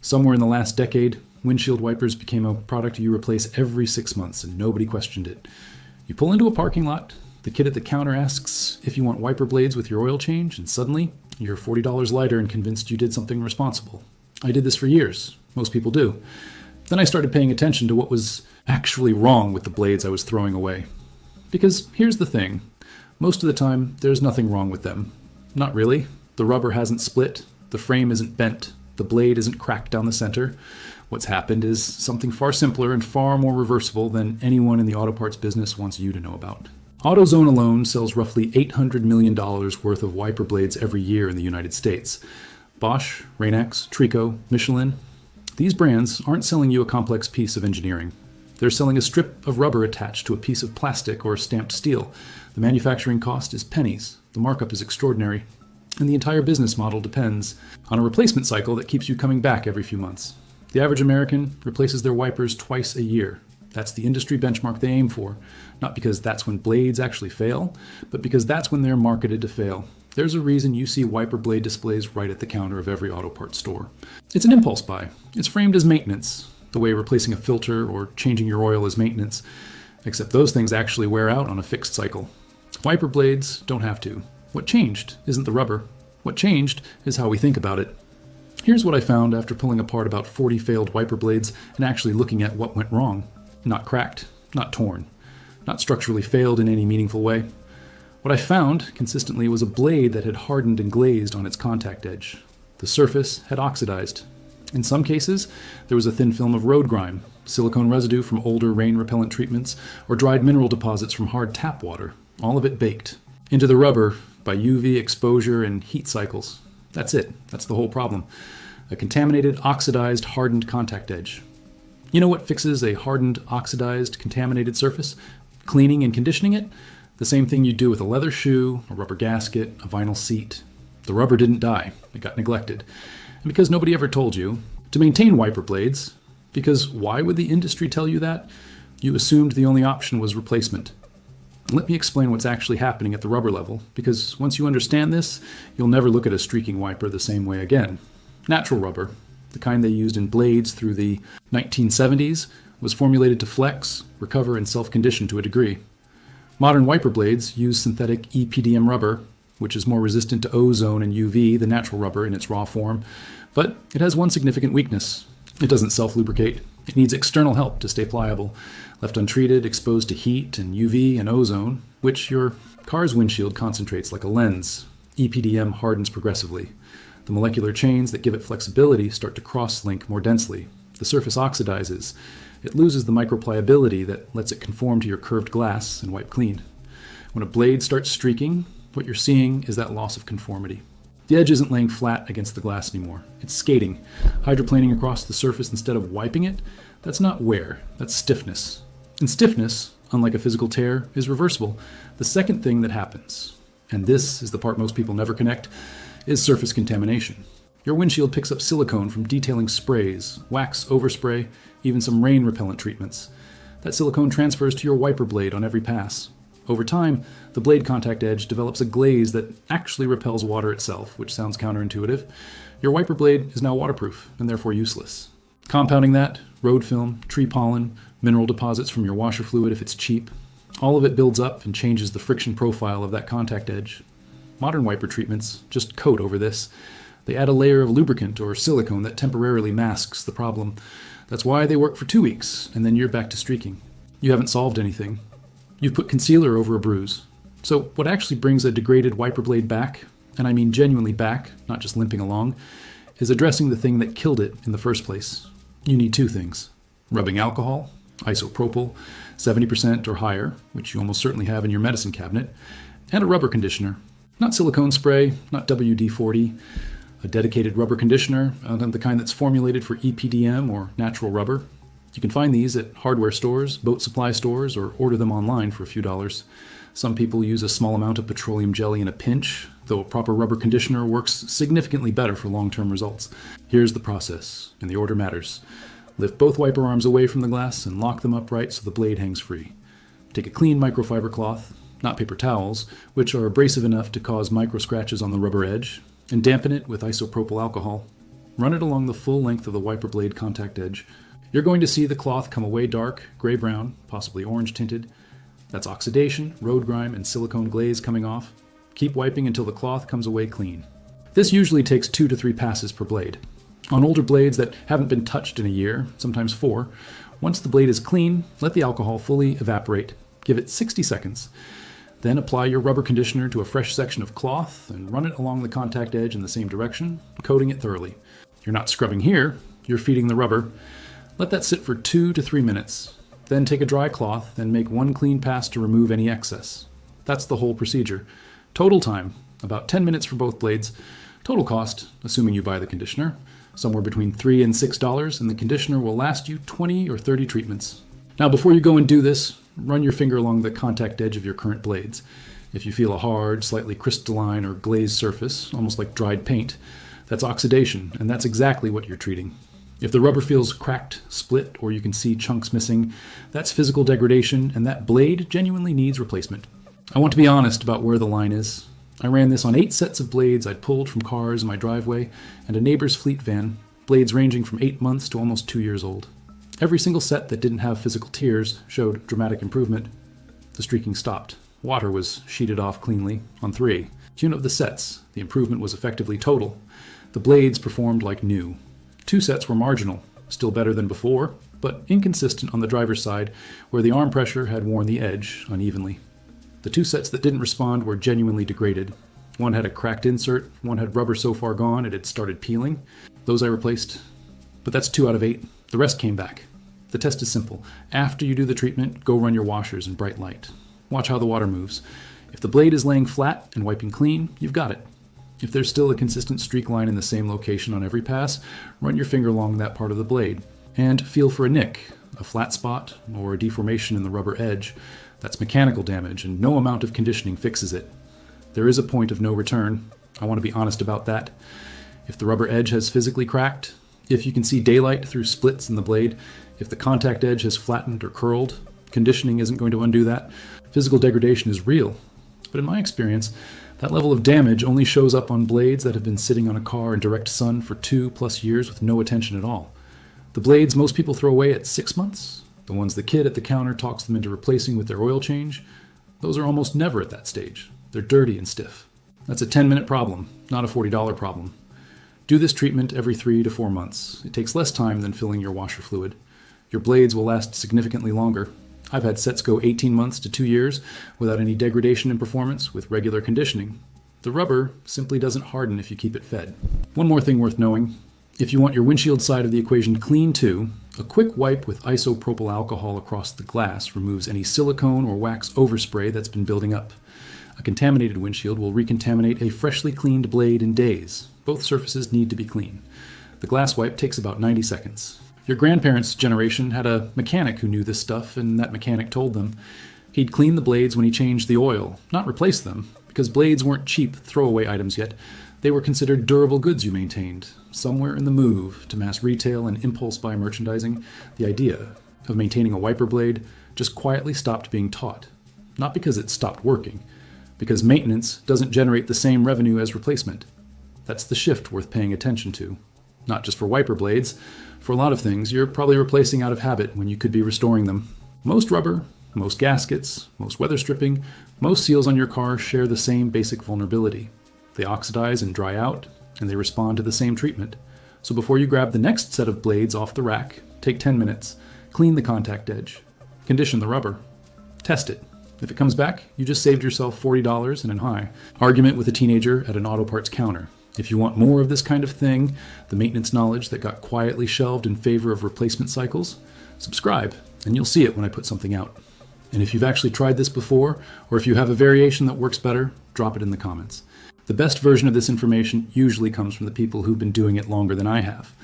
Somewhere in the last decade, windshield wipers became a product you replace every 6 months, and nobody questioned it. You pull into a parking lot, the kid at the counter asks if you want wiper blades with your oil change, and suddenly, you're $40 lighter and convinced you did something responsible. I did this for years. Most people do. Then I started paying attention to what was actually wrong with the blades I was throwing away. Because here's the thing. Most of the time, there's nothing wrong with them. Not really. The rubber hasn't split. The frame isn't bent. The blade isn't cracked down the center. What's happened is something far simpler and far more reversible than anyone in the auto parts business wants you to know about. AutoZone alone sells roughly $800 million worth of wiper blades every year in the United States. Bosch, Rain-X, Trico, Michelin. These brands aren't selling you a complex piece of engineering. They're selling a strip of rubber attached to a piece of plastic or stamped steel. The manufacturing cost is pennies. The markup is extraordinary. And the entire business model depends on a replacement cycle that keeps you coming back every few months. The average American replaces their wipers twice a year. That's the industry benchmark they aim for, not because that's when blades actually fail, but because that's when they're marketed to fail. There's a reason you see wiper blade displays right at the counter of every auto parts store. It's an impulse buy. It's framed as maintenance, the way replacing a filter or changing your oil is maintenance, except those things actually wear out on a fixed cycle. Wiper blades don't have to. What changed isn't the rubber. What changed is how we think about it. Here's what I found after pulling apart about 40 failed wiper blades and actually looking at what went wrong. Not cracked, not torn, not structurally failed in any meaningful way. What I found consistently was a blade that had hardened and glazed on its contact edge. The surface had oxidized. In some cases, there was a thin film of road grime, silicone residue from older rain-repellent treatments, or dried mineral deposits from hard tap water, all of it baked into the rubber by UV exposure and heat cycles. That's it. That's the whole problem. A contaminated, oxidized, hardened contact edge. You know what fixes a hardened, oxidized, contaminated surface? Cleaning and conditioning it? The same thing you do with a leather shoe, a rubber gasket, a vinyl seat. The rubber didn't die. It got neglected. And because nobody ever told you to maintain wiper blades, because why would the industry tell you that? You assumed the only option was replacement. Let me explain what's actually happening at the rubber level, because once you understand this, you'll never look at a streaking wiper the same way again. Natural rubber, the kind they used in blades through the 1970s, was formulated to flex, recover, and self-condition to a degree. Modern wiper blades use synthetic EPDM rubber, which is more resistant to ozone and UV than natural rubber in its raw form, but it has one significant weakness. It doesn't self-lubricate. It needs external help to stay pliable. Left untreated, exposed to heat and UV and ozone, which your car's windshield concentrates like a lens, EPDM hardens progressively. The molecular chains that give it flexibility start to cross-link more densely. The surface oxidizes. It loses the micropliability that lets it conform to your curved glass and wipe clean. When a blade starts streaking, what you're seeing is that loss of conformity. The edge isn't laying flat against the glass anymore. It's skating, hydroplaning across the surface instead of wiping it. That's not wear, that's stiffness. And stiffness, unlike a physical tear, is reversible. The second thing that happens, and this is the part most people never connect, is surface contamination. Your windshield picks up silicone from detailing sprays, wax overspray, even some rain repellent treatments. That silicone transfers to your wiper blade on every pass. Over time, the blade contact edge develops a glaze that actually repels water itself, which sounds counterintuitive. Your wiper blade is now waterproof and therefore useless. Compounding that, road film, tree pollen, mineral deposits from your washer fluid if it's cheap, all of it builds up and changes the friction profile of that contact edge. Modern wiper treatments just coat over this. They add a layer of lubricant or silicone that temporarily masks the problem. That's why they work for 2 weeks, and then you're back to streaking. You haven't solved anything. You've put concealer over a bruise. So what actually brings a degraded wiper blade back, and I mean genuinely back, not just limping along, is addressing the thing that killed it in the first place. You need 2 things. Rubbing alcohol, isopropyl, 70% or higher, which you almost certainly have in your medicine cabinet, and a rubber conditioner. Not silicone spray, not WD-40, a dedicated rubber conditioner, the kind that's formulated for EPDM or natural rubber. You can find these at hardware stores, boat supply stores, or order them online for a few dollars. Some people use a small amount of petroleum jelly in a pinch, though a proper rubber conditioner works significantly better for long-term results. Here's the process, and the order matters. Lift both wiper arms away from the glass and lock them upright so the blade hangs free. Take a clean microfiber cloth, not paper towels, which are abrasive enough to cause micro scratches on the rubber edge, and dampen it with isopropyl alcohol. run it along the full length of the wiper blade contact edge. You're going to see the cloth come away dark, gray-brown, possibly orange tinted. That's oxidation, road grime, and silicone glaze coming off. Keep wiping until the cloth comes away clean. This usually takes 2 to 3 passes per blade. On older blades that haven't been touched in a year, sometimes 4, once the blade is clean, let the alcohol fully evaporate. Give it 60 seconds. Then apply your rubber conditioner to a fresh section of cloth and run it along the contact edge in the same direction, coating it thoroughly. You're not scrubbing here, you're feeding the rubber. Let that sit for 2 to 3 minutes. Then take a dry cloth and make one clean pass to remove any excess. That's the whole procedure. Total time, about 10 minutes for both blades. Total cost, assuming you buy the conditioner, somewhere between $3 and $6, and the conditioner will last you 20 or 30 treatments. Now, before you go and do this, run your finger along the contact edge of your current blades. If you feel a hard, slightly crystalline or glazed surface, almost like dried paint, that's oxidation, and that's exactly what you're treating. If the rubber feels cracked, split, or you can see chunks missing, that's physical degradation, and that blade genuinely needs replacement. I want to be honest about where the line is. I ran this on 8 sets of blades I'd pulled from cars in my driveway and a neighbor's fleet van, blades ranging from 8 months to almost 2 years old. Every single set that didn't have physical tears showed dramatic improvement. The streaking stopped. Water was sheeted off cleanly on 3. Tune of the sets, the improvement was effectively total. The blades performed like new. 2 sets were marginal, still better than before, but inconsistent on the driver's side, where the arm pressure had worn the edge unevenly. The 2 sets that didn't respond were genuinely degraded. One had a cracked insert, one had rubber so far gone it had started peeling. Those I replaced. But that's 2 out of 8. The rest came back. The test is simple. After you do the treatment, go run your washers in bright light. Watch how the water moves. If the blade is laying flat and wiping clean, you've got it. If there's still a consistent streak line in the same location on every pass, run your finger along that part of the blade. And feel for a nick, a flat spot, or a deformation in the rubber edge. That's mechanical damage, and no amount of conditioning fixes it. There is a point of no return. I want to be honest about that. If the rubber edge has physically cracked, if you can see daylight through splits in the blade, if the contact edge has flattened or curled, conditioning isn't going to undo that. Physical degradation is real. But in my experience, that level of damage only shows up on blades that have been sitting on a car in direct sun for 2+ years with no attention at all. The blades most people throw away at 6 months, the ones the kid at the counter talks them into replacing with their oil change, those are almost never at that stage. They're dirty and stiff. That's a 10-minute problem, not a $40 problem. Do this treatment every 3 to 4 months. It takes less time than filling your washer fluid. Your blades will last significantly longer. I've had sets go 18 months to 2 years without any degradation in performance with regular conditioning. The rubber simply doesn't harden if you keep it fed. One more thing worth knowing. If you want your windshield side of the equation clean too, a quick wipe with isopropyl alcohol across the glass removes any silicone or wax overspray that's been building up. A contaminated windshield will recontaminate a freshly cleaned blade in days. Both surfaces need to be clean. The glass wipe takes about 90 seconds. Your grandparents' generation had a mechanic who knew this stuff, and that mechanic told them. He'd clean the blades when he changed the oil, not replace them, because blades weren't cheap throwaway items yet. They were considered durable goods you maintained. Somewhere in the move to mass retail and impulse buy merchandising, the idea of maintaining a wiper blade just quietly stopped being taught. Not because it stopped working, because maintenance doesn't generate the same revenue as replacement. That's the shift worth paying attention to. Not just for wiper blades. For a lot of things, you're probably replacing out of habit when you could be restoring them. Most rubber, most gaskets, most weather stripping, most seals on your car share the same basic vulnerability. They oxidize and dry out, and they respond to the same treatment. So before you grab the next set of blades off the rack, take 10 minutes, clean the contact edge, condition the rubber, test it. If it comes back, you just saved yourself $40 and an high. Argument with a teenager at an auto parts counter. If you want more of this kind of thing, the maintenance knowledge that got quietly shelved in favor of replacement cycles, subscribe, and you'll see it when I put something out. And if you've actually tried this before, or if you have a variation that works better, drop it in the comments. The best version of this information usually comes from the people who've been doing it longer than I have.